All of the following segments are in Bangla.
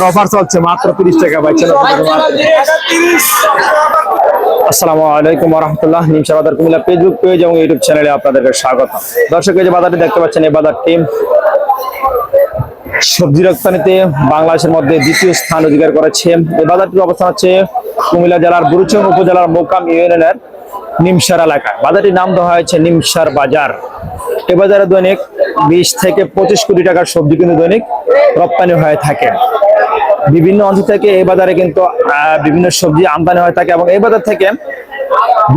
অফার চলছে মাত্র 30 টাকা। আসসালামু আলাইকুম ওয়া রাহমাতুল্লাহ। নিমশা বাজার কুমিল্লা ফেসবুক পেজ এবং ইউটিউব চ্যানেলে আপনাদেরকে স্বাগত। দর্শক, এই যে বাজারটি দেখতে পাচ্ছেন, এই বাজারটি সবজি রপ্তানিতে বাংলাদেশের মধ্যে দ্বিতীয় স্থান অধিকার করেছে। এই বাজারটির অবস্থান হচ্ছে কুমিল্লা জেলার বুড়িচং উপজেলার মোকাম ইউনিয়নের নিমসার এলাকায়। বাজারটির নাম দেওয়া হয়েছে নিমসার বাজার। এ বাজারে দৈনিক 20 থেকে 25 কোটি টাকার সবজি কিন্তু দৈনিক রপ্তানি হয়ে থাকে। বিভিন্ন অঞ্চল থেকে এই বাজারে কিন্তু বিভিন্ন সবজি আমদানি হয়ে থাকে এবং এই বাজার থেকে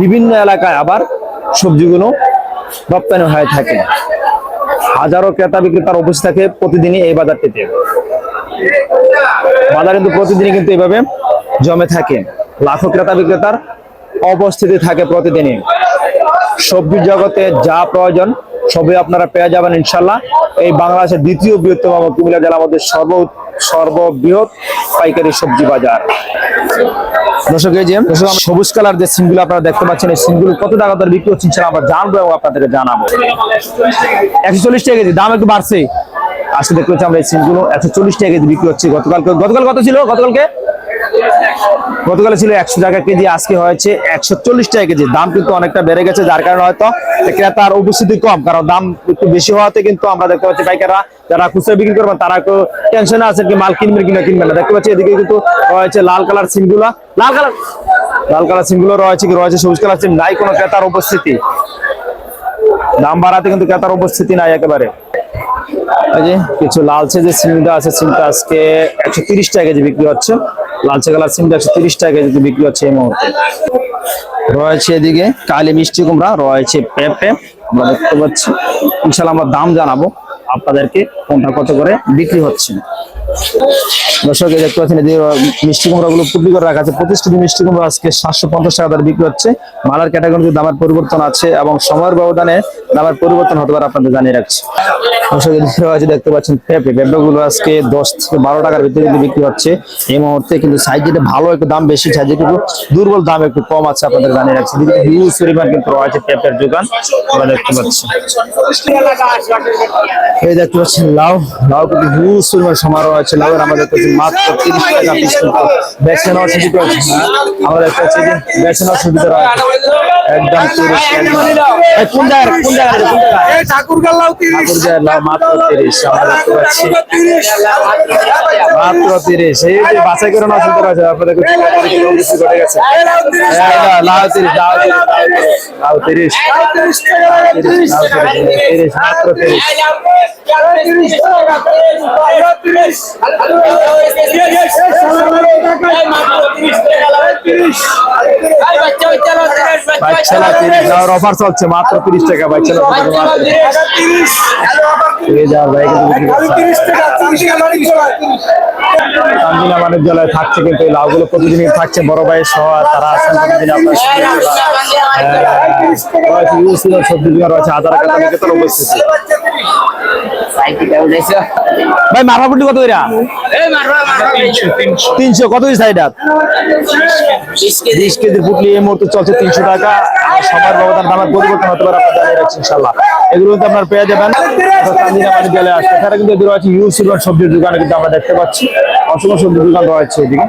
বিভিন্ন এলাকায় আবার সবজিগুলো রপ্তানি হয়ে থাকে। হাজারো ক্রেতা বিক্রেতার উপস্থিত থাকে প্রতিদিনই এই বাজারটিতে। বাজার কিন্তু প্রতিদিনই কিন্তু এইভাবে জমে থাকে, লাখো ক্রেতা বিক্রেতার উপস্থিতি থাকে প্রতিদিনই। সবজির জগতে যা প্রয়োজন সবই আপনারা পেয়ে যাবেন ইনশাল্লাহ এই বাংলাদেশের দ্বিতীয় বৃহত্তম কুমিল্লা জেলার মধ্যে সর্ববৃহৎ পাইকারি সবজি বাজার। দর্শক, এই যে সবুজ কালার যে সিমগুলো আপনারা দেখতে পাচ্ছেন, এই সিমগুলো কত টাকা দরে বিক্রি হচ্ছে আমরা জানবো এবং আপনাদেরকে জানাবো। 140 টাকা কেজি, দাম একটু বাড়ছে। আজকে দেখতে পাচ্ছি আমরা এই সিমগুলো 140 টাকা কেজি বিক্রি হচ্ছে। গতকাল কত ছিল? গতকালে ছিল 100 টাকা কেজি, আজকে হয়েছে 140 টাকা কেজি। দাম কিন্তু অনেকটা বেড়ে গেছে, যার কারণে হয়তো ক্রেতার উপস্থিতি কম, কারণ দাম একটু বেশি হওয়াতে কিন্তু আমরা দেখতে পাচ্ছি পাইকাররা যারা খুচরা বিক্রি করবেন তারা একটু টেনশনে আছেন কি মাল কিনবেন কিনা কিনবেন না। দেখতে পাচ্ছি এদিকে কিন্তু রয়েছে লাল কালার সিমগুলা, লাল কালার সিমগুলো রয়েছে সবুজ কালার সিম। নাই কোনো ক্রেতার উপস্থিতি, দাম বাড়াতে কিন্তু ক্রেতার উপস্থিতি নাই একেবারে। এই যে কিছু লালচে যে সিমটা আছে, সিমটা আজকে 130 টাকা কেজি বিক্রি হচ্ছে। লালচে কালার সিমটা 130 টাকা কেজি বিক্রি হচ্ছে এই মুহূর্তে। রয়েছে এদিকে কালি মিষ্টি কুমড়া, রয়েছে পেঁপে আমরা দেখতে পাচ্ছি। ইনশাআল্লাহ আমরা দাম জানাবো আপনাদেরকে কোনটা কত করে বিক্রি হচ্ছে। দর্শক, দেখতে পাচ্ছেন এদিকে মিষ্টি কুমড়া গুলো পুটলি করে রাখা আছে। 25 কেজি মিষ্টি কুমড়া আজকে 750 টাকা দরে বিক্রি হচ্ছে। মালার ক্যাটাগরিতে দামের পরিবর্তন আছে এবং সময়ের ব্যবধানে দামের পরিবর্তন হতে পারে, আপনাদের জানিয়ে রাখছি। দর্শক, এদিকে দেখতে পাচ্ছেন পেঁপে গুলো আজকে 10 থেকে 12 টাকার ভিতরে কিন্তু বিক্রি হচ্ছে এই মুহূর্তে। কিন্তু সাইজ যেটা ভালো, একটু দাম বেশি, সাইজ একটু দুর্বল, দাম একটু কম আছে, আপনাদের জানিয়ে রাখছি। এদিকে হিউজ পরিমাণ কিন্তু রয়েছে পেঁপের দোকান আমরা দেখতে পাচ্ছি। এই দেখতে পাচ্ছেন লাউ কিন্তু হিউজ পরিমাণ সমারোহ আছে লাউয়ের। আমরা দেখতে পাচ্ছি মাত্র 30 টাকা পিস কিন্তু বেছে নেওয়ার সুবিধা আছে। আমরা দেখতে পাচ্ছি যে বেছে নেওয়ার সুবিধা রয়েছে একদম 30। কোন জায়গায় ঠাকুরগাঁও লাউ 30, লাউ মাত্র 30 আমরা দেখতে পাচ্ছি মাত্র 30। এই যে বাছাই করে নেওয়ার সুবিধা রয়েছে, আপনাদের ঘটে গেছে লাউ 30 মাত্র 30। অফার চলছে মাত্র 30 টাকা। তানজিনা বাণিজ্যালয় থাকছে কিন্তু এই লাউগুলো প্রতিদিনই থাকছে। বড় ভাই সহ তারা আছেন প্রতিদিন আপনার সবজি রয়েছে হাজার টাকা উপস্থিতি। ভাই মারফা কত করে? 300 কত সাইড? 20 কেজির পুটলি এই মুহূর্তে চলছে 300 টাকা। সবার ব্যবধান দামের পরিবর্তন হতে পারে, আপনারা জানিয়ে রাখছি ইনশাআল্লাহ। এগুলো কিন্তু আপনারা পেয়ে যাবেন তানজিনা বাণিজ্যালয়ে আসলে। এখানে কিন্তু রয়েছে হিউজ পরিমাণ সবজির দোকানে কিন্তু আমরা দেখতে পাচ্ছি অসংখ্য সবজির দোকান রয়েছে এদিকে।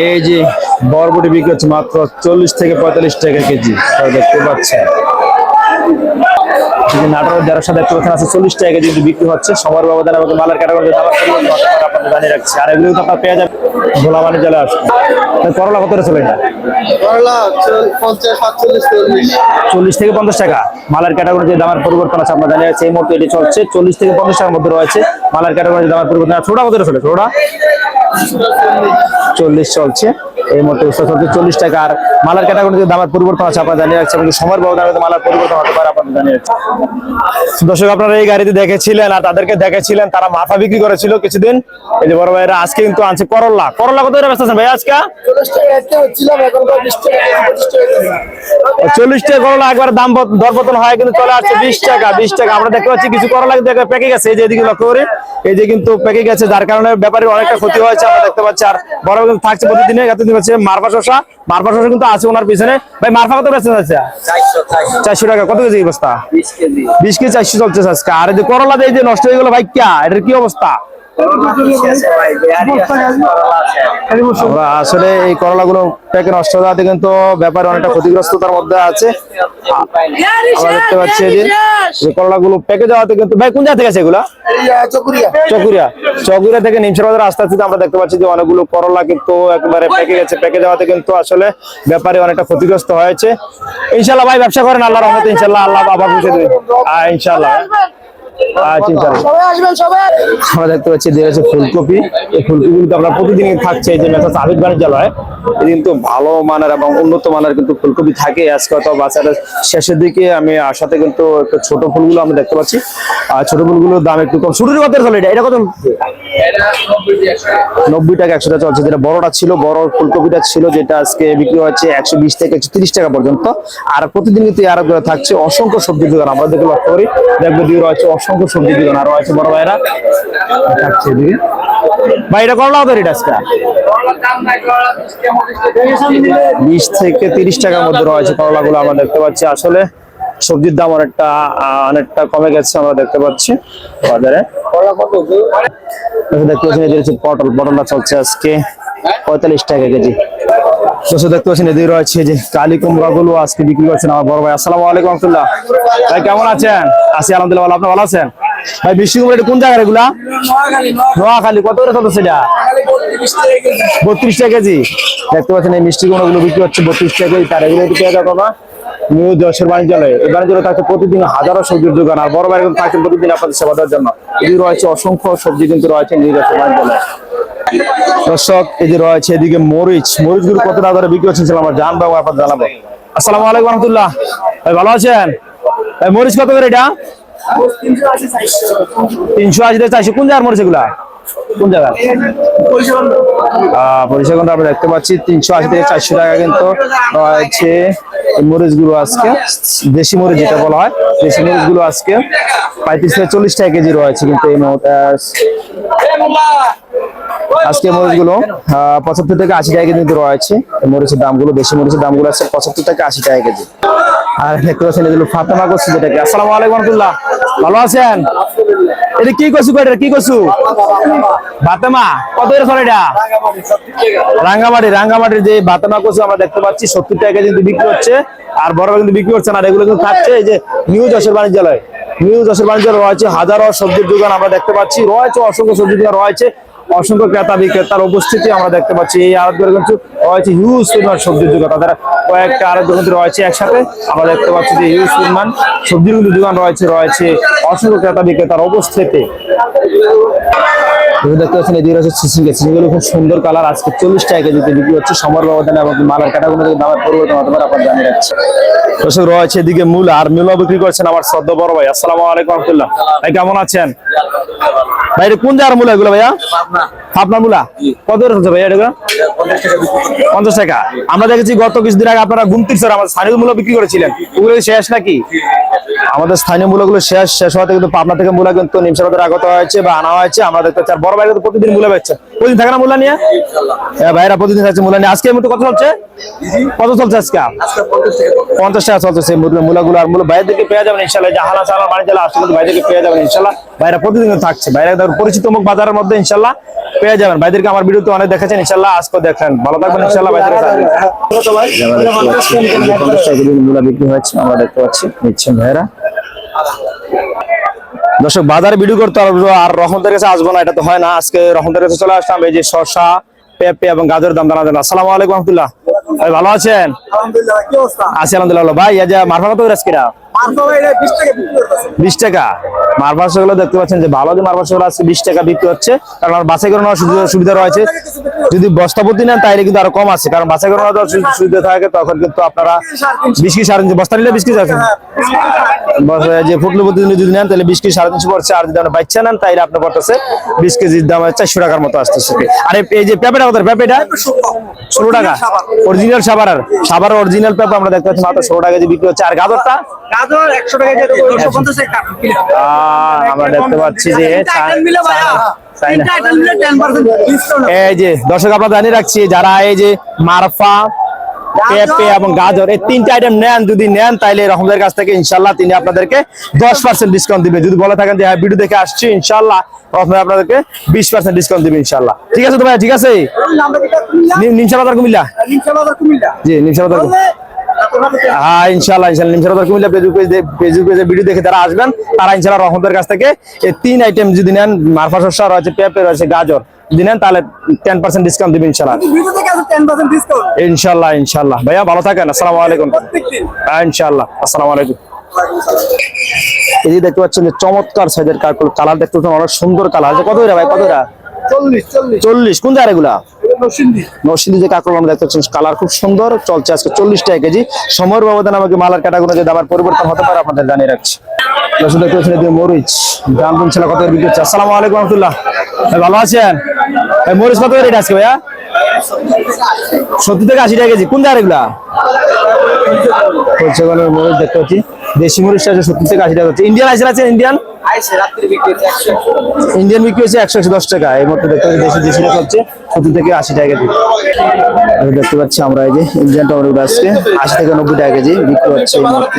এই যে বরবটি বিক্রি হচ্ছে মাত্র 40 থেকে 45 টাকা কেজি, দেখতে পাচ্ছেন। নাটোর যারা সাথে দেখতে পাচ্ছেন আছে 40 টাকা কেজি বিক্রি হচ্ছে। সবার ব্যবধানে এবং মালের ক্যাটাগরি আপনাদের জানিয়ে রাখছি। আর এগুলো তো আপনারা পেয়ে যাবেন ভোলা বাণিজ্যালয়ে আসবে। করলা কত চলে? এটা 40 থেকে 50 টাকা। মালের ক্যাটাগরি যে দামের পরিবর্তন আছে আমরা জানিয়ে রাখছি। এই মুহূর্তে এটি চলছে 40 থেকে 50 টাকার মধ্যে রয়েছে মালের ক্যাটাগরি দামের পরিবর্তন। ছোটা কত চলে? ছোটা 40 চলছে এই মুহূর্তে, 40 টাকা। আর মালার ক্যাটাগরিতে দামের পরিবর্তন আছে আপনারা জানিয়ে রাখছি এবং সময়ের ব্যবধানে মালার পরিবর্তন হতে পারে, আপনারা জানিয়ে রাখছি। দর্শক, আপনারা এই গাড়িতে দেখেছিলেন আর তাদেরকে দেখেছিলেন তারা মাথা বিক্রি করেছিল কিছুদিন। এই যে বড় ভাইরা আজকে কিন্তু আনছে করলা কত করে বেচতেছেন ভাই আজকে? 40 টাকা করলা একবার দাম দরপতন হয় কিন্তু চলে আসছে 20 টাকা। আমরা দেখতে পাচ্ছি কিছু করলা কিন্তু পেকে গেছে। এই যে এদিকে লক্ষ্য করে এই যে কিন্তু পেকে গেছে, যার কারণে ব্যাপারীর অনেকটা ক্ষতি হয়েছে। আছে আমরা দেখতে পাচ্ছি। আর বড় কিন্তু থাকছে প্রতিদিনে এতদিন হচ্ছে মারফা শসা কিন্তু আছে ওনার পিছনে। ভাই মারফা কত বেচতে আছে? 400 টাকা। কত কেজি বস্তা? 20 কেজি 400 চলছে আজকে। আর এই যে করলা এই যে নষ্ট হয়ে গেল ভাই, ক্যা এটার কি অবস্থা? আসলে এই করলা গুলো প্যাকে নষ্ট হওয়াতে কিন্তু ব্যাপারে অনেকটা ক্ষতিগ্রস্ততার মধ্যে আছে। আমরা দেখতে পাচ্ছি যে করলা গুলো প্যাকে যাওয়াতে কিন্তু ভাই কোন জায়গা থেকে আছে এগুলা? চকুরিয়া থেকে নিমসার বাজার আস্তে আস্তে আমরা দেখতে পাচ্ছি যে অনেকগুলো করলা কিন্তু একেবারে প্যাকে গেছে। প্যাকে যাওয়াতে কিন্তু আসলে ব্যাপারে অনেকটা ক্ষতিগ্রস্ত হয়েছে। ইনশাল্লাহ ভাই ব্যবসা করেন আল্লাহর রহমতে, ইনশাল্লাহ আল্লাহ আবার বুঝে দেবে ইনশাল্লাহ। আমরা দেখতে পাচ্ছি যে ফুলকপি, এই ফুলকপি কিন্তু আমরা প্রতিদিনই থাকছে এই যে মেসার্স আবিদ বাণিজ্যালয়। কিন্তু ভালো মানের এবং উন্নত মানের কিন্তু ফুলকপি থাকে। আজকে হয়তো বাজারের শেষের দিকে আমি আসাতে কিন্তু একটু ছোট ফুলগুলো আমরা দেখতে পাচ্ছি। আর ছোট ফুলগুলোর দাম একটু কম। শুরুর কত চলে এটা কত? 90 টাকা 100 টাকা চলছে। যেটা বড়টা ছিল, বড় ফুলকপিটা ছিল, যেটা আজকে বিক্রি হচ্ছে 120 থেকে 130 টাকা পর্যন্ত। আর প্রতিদিন কিন্তু আর থাকছে অসংখ্য সবজি দোকান। আমরা দেখে লক্ষ্য করি দেখবে দিয়ে রয়েছে অসংখ্য সবজি দোকান। আর রয়েছে বড় ভাইরা থাকছে এদিকে। ভাই এটা করলা কত রেট আজকে? 20 থেকে 30 টাকার মধ্যে রয়েছে করলা গুলো আমরা দেখতে পাচ্ছি। আসলে সবজির দাম অনেকটা কমে গেছে আমরা দেখতে পাচ্ছি বাজারে। দেখতে পাচ্ছেন পটলটা চলছে আজকে 45 টাকা কেজি। দেখতে পাচ্ছেন এদিকে রয়েছে যে কালী কুমড়া গুলো আজকে বিক্রি করছেন আমার বড় ভাই। আসসালামু আলাইকুম রহমতুল্লাহ। ভাই কেমন আছেন? আছি আলহামদুলিল্লাহ ভালো। আপনি ভালো আছেন? ভাই মিষ্টি কুমড়া এটা কোন জায়গার এগুলা? নোয়াখালী। কত করে চলছে এটা? 32 টাকা কেজি। দেখতে পাচ্ছেন এই মিষ্টি কুমড়া গুলো বিক্রি হচ্ছে 32 টাকা কেজি। তার এগুলো একটু পেয়ে যাবো না নিউ যশোর বাণিজ্যালয়। এই বাণিজ্যালয়ে থাকে প্রতিদিন হাজারো সবজির দোকান। আর বড় ভাই কিন্তু থাকেন প্রতিদিন আপনাদের সেবা দেওয়ার জন্য। এদিকে রয়েছে অসংখ্য সবজি কিন্তু রয়েছে নিউ যশোর বাণিজ্যালয়। দর্শক এই যে রয়েছে এদিকে মরিচ গুলো কত টাকা করে বিক্রি হচ্ছে আমরা জানবো, আপনার জানাবো। আসসালামু আলাইকুম রহমতুল্লাহ। ভাই ভালো আছেন? ভাই মরিচ কত করে এটা? 380 থেকে 400। কোন জায়গার মরিচ এগুলা? কোন জায়গা? পরিষেবা আমরা দেখতে পাচ্ছি 380 থেকে 400 টাকা কিন্তু রয়েছে মরিচ গুলো আজকে। দেশি মরিচ যেটা বলা হয়, দেশি মরিচ গুলো আজকে 35 থেকে 40 টাকা কেজি রয়েছে কিন্তু এই মুহূর্তে। আজকে মরিচ গুলো 75 থেকে 80 টাকা কেজি রয়েছে। মরিচের দামগুলো, দেশি মরিচের দামগুলো আছে 75 থেকে 80 টাকা কেজি। আর দেখতে পাচ্ছেন এগুলো ফাতেমা কচু যেটাকে। আসসালামু আলাইকুম রহমতুল্লাহ। ভালো আছেন? এটা কি কচু? কি কচু? ফাতেমা। কত করে চলে এটা? রাঙ্গামাটির যে ফাতেমা কচু আমরা দেখতে পাচ্ছি 70 টাকা কেজি বিক্রি হচ্ছে। আর বড় কিন্তু বিক্রি হচ্ছে না। এগুলো কিন্তু থাকছে এই যে নিউ যশোর বাণিজ্যালয়। রয়েছে হাজারো সবজির দোকান আমরা দেখতে পাচ্ছি। রয়েছে অসংখ্য সবজির দোকান রয়েছে, অসংখ্য ক্রেতা বিক্রেতার উপস্থিতি আমরা দেখতে পাচ্ছি। এই আড়তগুলো কিন্তু রয়েছে হিউজ পরিমাণ সবজির দোকান। তাদের কয়েকটা আড়ত দোকান রয়েছে একসাথে। আমরা দেখতে পাচ্ছি যে হিউজ পরিমাণ সবজির দোকান রয়েছে অসংখ্য ক্রেতা বিক্রেতার উপস্থিতি। দেখতে পাচ্ছেন এদিকে রয়েছে চিচিঙ্গা খুব সুন্দর কালার। আজকে 40 টাকা কেজিতে বিক্রি হচ্ছে। সময়ের ব্যবধানে এবং মালের কাটাগুলো দামের পরিবর্তন হতে পারে, আপনার জানিয়ে রাখছি। দর্শক রয়েছে এদিকে মূলা। আর মূলা বিক্রি করছেন আমার সদ্য বড় ভাই। আসসালামু আলাইকুম রহমতুল্লাহ। ভাই কেমন আছেন? ভাই কোন জায়গার মূলা এগুলো ভাইয়া? আপনার মূলা কত চলছে ভাইয়া? এটা 50 টাকা। আমরা দেখেছি গত কিছুদিন আগে আপনারা গুমতির স্যার আমাদের স্থানীয় মূলা বিক্রি করেছিলেন, ওগুলো শেষ নাকি? আমাদের স্থানীয় মূলাগুলো শেষ হওয়াতে কিন্তু পাবনা থেকে মূলা কিন্তু নিমসার বাজারে আগত হয়েছে বা আনা হয়েছে। আমরা দেখতে চাই বড় ভাই কিন্তু প্রতিদিন মূলা বেচছে। প্রতিদিন থাকে না মূলা নিয়ে? ভাইরা প্রতিদিন থাকছে মূলা নিয়ে। আজকে কত চলছে? কত চলছে আজকে? 50 টাকা চলছে মূলাগুলো। আর মূলা বাইরে পেয়ে যাবেন ইনশাল্লাহ। জাহানা চালা বাণিজ্যালয় আসলে কিন্তু বাইরে পেয়ে যাবেন ইনশাল্লাহ। ভাইরা প্রতিদিন থাকছে, বাইরে পরিচিত মুখ বাজারের মধ্যে ইনশাল্লাহ পেয়ে যাবেন। ভাইদেরকে আমার ভিডিওতে অনেক দেখেছেন ইনশাল্লাহ, আজকে দেখেন। ভালো থাকবেন ইনশাল্লাহ। মূলা বিক্রি হয়েছে আমরা দেখতে পাচ্ছি, নিচ্ছেন ভাইরা। দর্শক বাজারে ভিডিও করতে আর রহমতের কাছে আসবো না, এটা তো হয় না। আজকে রহমতের কাছে চলে আসলাম এই যে শসা, পেঁপে এবং গাজরের দাম জানা যাবে। আসসালামু আলাইকুম রহমতুল্লাহ। ভাই ভালো আছেন? আছি আলহামদুলিল্লাহ। ভাই এই যে মারফা কত করে আজকে? 20 টাকা। মারফা গুলো দেখতে পাচ্ছেন যে ভালো যে মারফা গুলো আছে 20 টাকা বিক্রি হচ্ছে। কারণ বাছাই করে নেওয়ার সুবিধা রয়েছে। যদি বস্তাপতি নেন তাহলে কিন্তু আরো কম আছে, কারণ বাছাই করে নেওয়ার সুবিধা থাকে। তখন কিন্তু আপনারা 20 কি 3.5 বস্তা নিলে 20 কি আছে যে ফুটলপতি যদি নেন তাহলে 20 কি 3.5 পড়ছে। আর যদি আপনার বাচ্চা নেন তাহলে আপনার পড়তেছে 20 কেজির দাম 400 টাকার মতো আসতেছে। আর এই যে পেঁপেটা কত? পেঁপেটা 16 টাকা। অরিজিনাল সাভার অরিজিনাল পেঁপে আমরা দেখতে পাচ্ছি মাত্র 16 টাকা কেজি বিক্রি হচ্ছে। আর গাজরটা? গাজর 100 টাকা কেজি, 250 টাকা। আমরা দেখতে পাচ্ছি যে চাই না। 10% ডিসকাউন্ট। এই যে দর্শক আপনারা জানিয়ে রাখছি, যারা এই যে মারফা, পেঁপে এবং গাজর এই তিনটা আইটেম নেন, যদি নেন তাইলে রহমদের কাছ থেকে ইনশাল্লাহ তিনি আপনাদেরকে 10% ডিসকাউন্ট দিবে। যদি বলে থাকেন যে হ্যাঁ ভিডিও দেখে আসছি, ইনশাল্লাহ রহমদ আপনাদেরকে 20% ডিসকাউন্ট দিবে ইনশাল্লাহ। ঠিক আছে তো ভাই, ঠিক আছে। নিমশা বাজার কুমিল্লা, জি নিমশা বাজার, হ্যাঁ ইনশাল্লাহ নিমশা বাজার কুমিল্লা ফেসবুক পেজে ভিডিও দেখে যারা আসবেন তারা ইনশাল্লাহ রহমদের কাছ থেকে এই 3 আইটেম যদি নেন, মারফা শসা রয়েছে, পেঁপে রয়েছে, গাজর যদি নেন তাহলে 10% ডিসকাউন্ট দিবেন ইনশাল্লাহ। ইনশাল্লাহ ইনশাল্লাহ ভাইয়া ভালো থাকেন, আসসালামু আলাইকুম। হ্যাঁ ইনশাল্লাহ, আসসালামু আলাইকুম। এই যে দেখতে পাচ্ছেন যে চমৎকার সাইজের কালার দেখতে পাচ্ছেন, অনেক সুন্দর কালার। কত করে ভাই, কত করে? 40। কোন জায়গা এগুলা? নরসিংদী যে কাঁকড়া আমরা দেখতে পাচ্ছেন, কালার খুব সুন্দর, চলছে আজকে 40 টাকা কেজি। সময়ের ব্যবধানে আমাকে মালার কাটাগুলো যে দামের পরিবর্তন হতে পারে আপনাদের জানিয়ে রাখছি। দর্শক দেখতে পাচ্ছেন এই মরিচ দাম ছিল কত বিক্রি হচ্ছে। আসসালামু আলাইকুম রহমতুল্লাহ, ভালো আছেন? মরিচ কত রেট আজকে ভাইয়া? 70 থেকে 80 টাকা কেজি। কোন জায়গা এগুলা? মরিচ দেখতে পাচ্ছি, দেশি মরিচটা 70 থেকে 80 টাকা হচ্ছে। ইন্ডিয়ান আইসেল আছে, ইন্ডিয়ান ইন্ডিয়ান বিক্রি হচ্ছে 110 টাকা। এই মধ্যে দেখতে পাচ্ছি দেশি রেট হচ্ছে 70 থেকে 80 টাকা কেজি। দেখতে পাচ্ছি আমরা এই যে ইন্ডিয়ান টমেটো আজকে 80 থেকে 90 টাকা কেজি বিক্রি হচ্ছে এই মুহূর্তে।